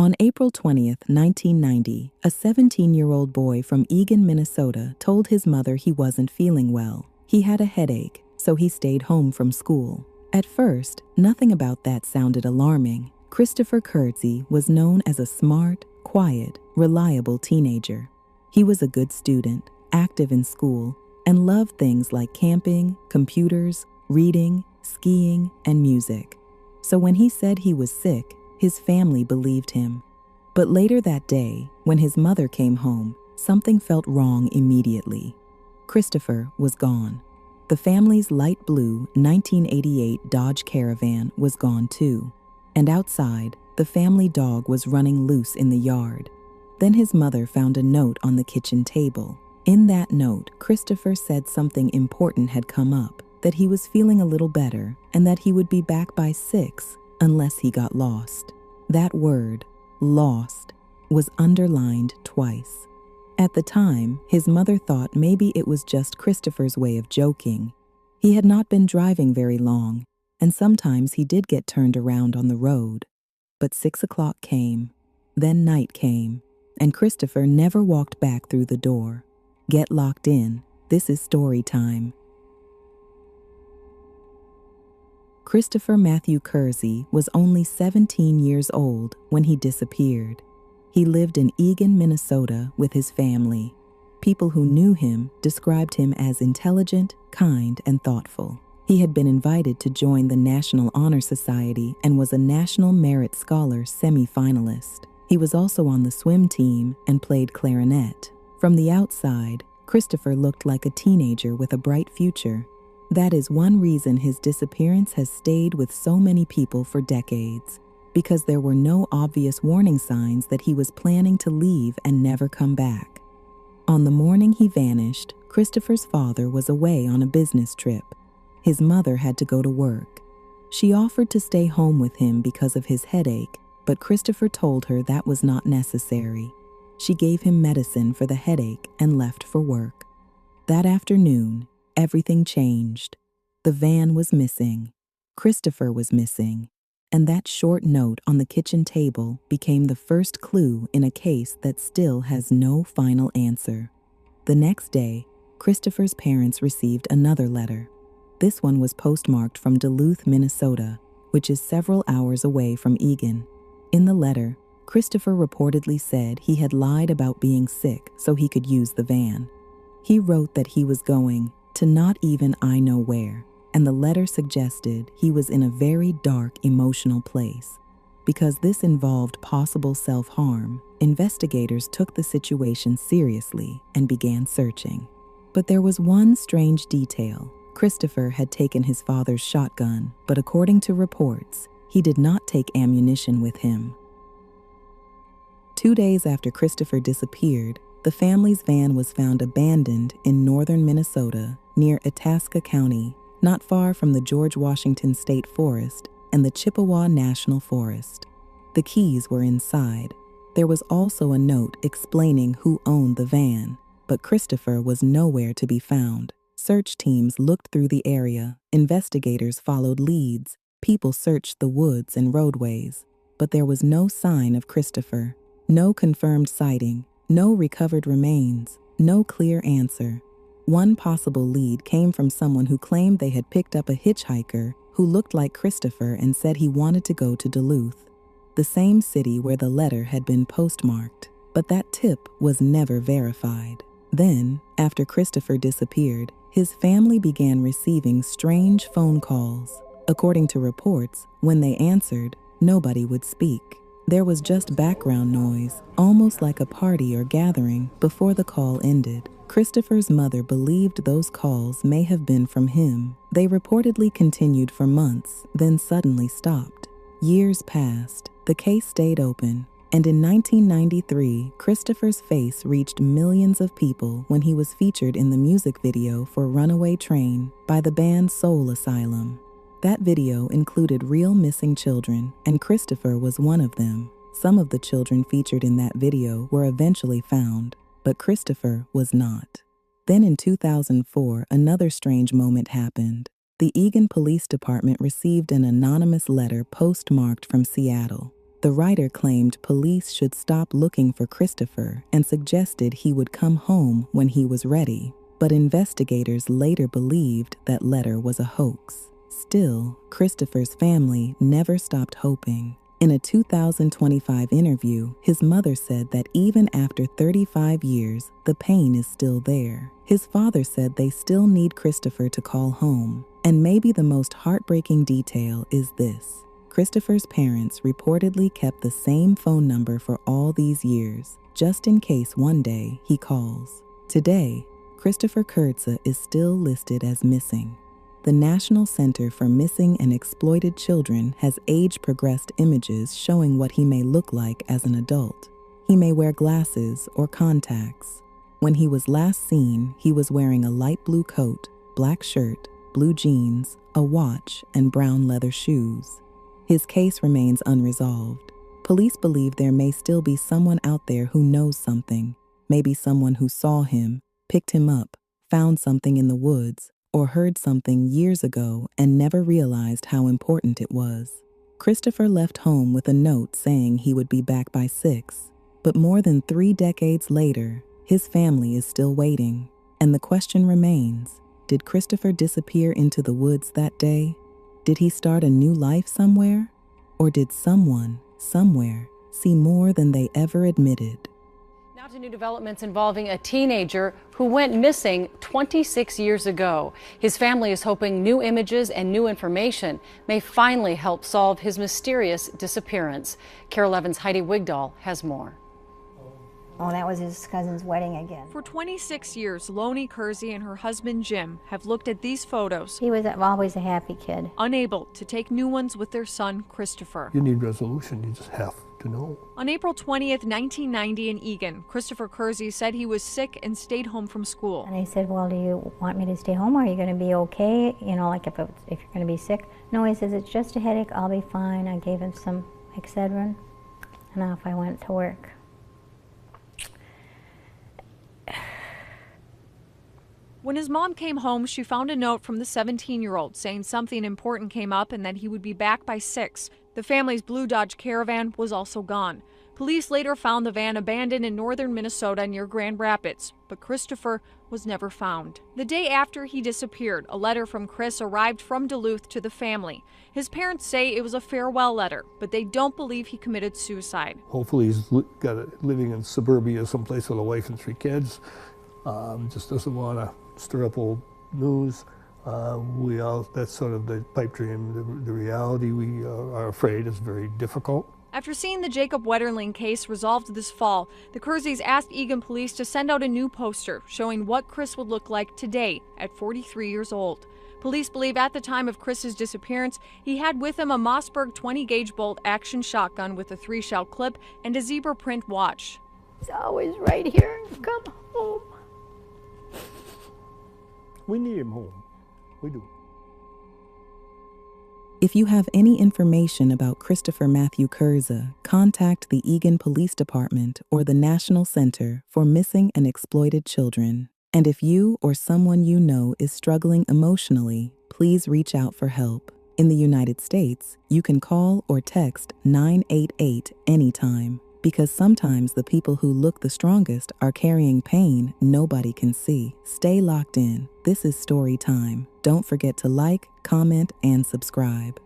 On April 20th, 1990, a 17-year-old boy from Eagan, Minnesota told his mother he wasn't feeling well. He had a headache, so he stayed home from school. At first, nothing about that sounded alarming. Christopher Kerze was known as a smart, quiet, reliable teenager. He was a good student, active in school, and loved things like camping, computers, reading, skiing, and music. So when he said he was sick, his family believed him. But later that day, when his mother came home, something felt wrong immediately. Christopher was gone. The family's light blue 1988 Dodge Caravan was gone too. And outside, the family dog was running loose in the yard. Then his mother found a note on the kitchen table. In that note, Christopher said something important had come up, that he was feeling a little better, and that he would be back by 6 unless he got lost. That word, lost, was underlined twice. At the time, his mother thought maybe it was just Christopher's way of joking. He had not been driving very long, and sometimes he did get turned around on the road. But 6 o'clock came, then night came, and Christopher never walked back through the door. Get locked in. This is Story Time. Christopher Matthew Kerze was only 17 years old when he disappeared. He lived in Eagan, Minnesota with his family. People who knew him described him as intelligent, kind, and thoughtful. He had been invited to join the National Honor Society and was a National Merit Scholar semi-finalist. He was also on the swim team and played clarinet. From the outside, Christopher looked like a teenager with a bright future. That is one reason his disappearance has stayed with so many people for decades, because there were no obvious warning signs that he was planning to leave and never come back. On the morning he vanished, Christopher's father was away on a business trip. His mother had to go to work. She offered to stay home with him because of his headache, but Christopher told her that was not necessary. She gave him medicine for the headache and left for work. That afternoon, everything changed. The van was missing. Christopher was missing. And that short note on the kitchen table became the first clue in a case that still has no final answer. The next day, Christopher's parents received another letter. This one was postmarked from Duluth, Minnesota, which is several hours away from Eagan. In the letter, Christopher reportedly said he had lied about being sick so he could use the van. He wrote that he was going to not even I know where, and the letter suggested he was in a very dark emotional place. Because this involved possible self-harm, investigators took the situation seriously and began searching. But there was one strange detail. Christopher had taken his father's shotgun, but according to reports, he did not take ammunition with him. 2 days after Christopher disappeared, the family's van was found abandoned in northern Minnesota near Itasca County, not far from the George Washington State Forest and the Chippewa National Forest. The keys were inside. There was also a note explaining who owned the van, but Christopher was nowhere to be found. Search teams looked through the area, investigators followed leads, people searched the woods and roadways, but there was no sign of Christopher. No confirmed sighting, no recovered remains, no clear answer. One possible lead came from someone who claimed they had picked up a hitchhiker who looked like Christopher and said he wanted to go to Duluth, the same city where the letter had been postmarked. But that tip was never verified. Then, after Christopher disappeared, his family began receiving strange phone calls. According to reports, when they answered, nobody would speak. There was just background noise, almost like a party or gathering, before the call ended. Christopher's mother believed those calls may have been from him. They reportedly continued for months, then suddenly stopped. Years passed. The case stayed open, and in 1993, Christopher's face reached millions of people when he was featured in the music video for Runaway Train by the band Soul Asylum. That video included real missing children, and Christopher was one of them. Some of the children featured in that video were eventually found, but Christopher was not. Then in 2004, another strange moment happened. The Eagan Police Department received an anonymous letter postmarked from Seattle. The writer claimed police should stop looking for Christopher and suggested he would come home when he was ready, but investigators later believed that letter was a hoax. Still, Christopher's family never stopped hoping. In a 2025 interview, his mother said that even after 35 years, the pain is still there. His father said they still need Christopher to call home. And maybe the most heartbreaking detail is this. Christopher's parents reportedly kept the same phone number for all these years, just in case one day he calls. Today, Christopher Kerze is still listed as missing. The National Center for Missing and Exploited Children has age-progressed images showing what he may look like as an adult. He may wear glasses or contacts. When he was last seen, he was wearing a light blue coat, black shirt, blue jeans, a watch, and brown leather shoes. His case remains unresolved. Police believe there may still be someone out there who knows something, maybe someone who saw him, picked him up, found something in the woods, or heard something years ago and never realized how important it was. Christopher left home with a note saying he would be back by 6, but more than 3 decades later, his family is still waiting. And the question remains, did Christopher disappear into the woods that day? Did he start a new life somewhere? Or did someone, somewhere, see more than they ever admitted? Now to new developments involving a teenager who went missing 26 years ago. His family is hoping new images and new information may finally help solve his mysterious disappearance. KARE 11's Heidi Wigdahl has more. Oh, that was his cousin's wedding again. For 26 years, Loni Kerze and her husband Jim have looked at these photos. He was always a happy kid. Unable to take new ones with their son, Christopher. You need resolution, you just have to know. On April 20th, 1990 in Eagan, Christopher Kerze said he was sick and stayed home from school. And I said, well, do you want me to stay home? Are you going to be okay? You know, like if you're going to be sick? No, he says, it's just a headache, I'll be fine. I gave him some Excedrin, and off I went to work. When his mom came home, she found a note from the 17-year-old saying something important came up and that he would be back by 6. The family's blue Dodge Caravan was also gone. Police later found the van abandoned in northern Minnesota near Grand Rapids, but Christopher was never found. The day after he disappeared, a letter from Chris arrived from Duluth to the family. His parents say it was a farewell letter, but they don't believe he committed suicide. Hopefully he's living in suburbia someplace with a wife and 3 kids. Just doesn't want to stir up old news. That's sort of the pipe dream. The reality we are afraid is very difficult. After seeing the Jacob Wetterling case resolved this fall, the Kerzes asked Eagan police to send out a new poster showing what Chris would look like today at 43 years old. Police believe at the time of Chris's disappearance, he had with him a Mossberg 20-gauge bolt action shotgun with a 3-shell clip and a zebra print watch. He's always right here. Come home. We need him home. We do. If you have any information about Christopher Matthew Kerze, contact the Eagan Police Department or the National Center for Missing and Exploited Children. And if you or someone you know is struggling emotionally, please reach out for help. In the United States, you can call or text 988 anytime, because sometimes the people who look the strongest are carrying pain nobody can see. Stay locked in. This is Story Time. Don't forget to like, comment, and subscribe.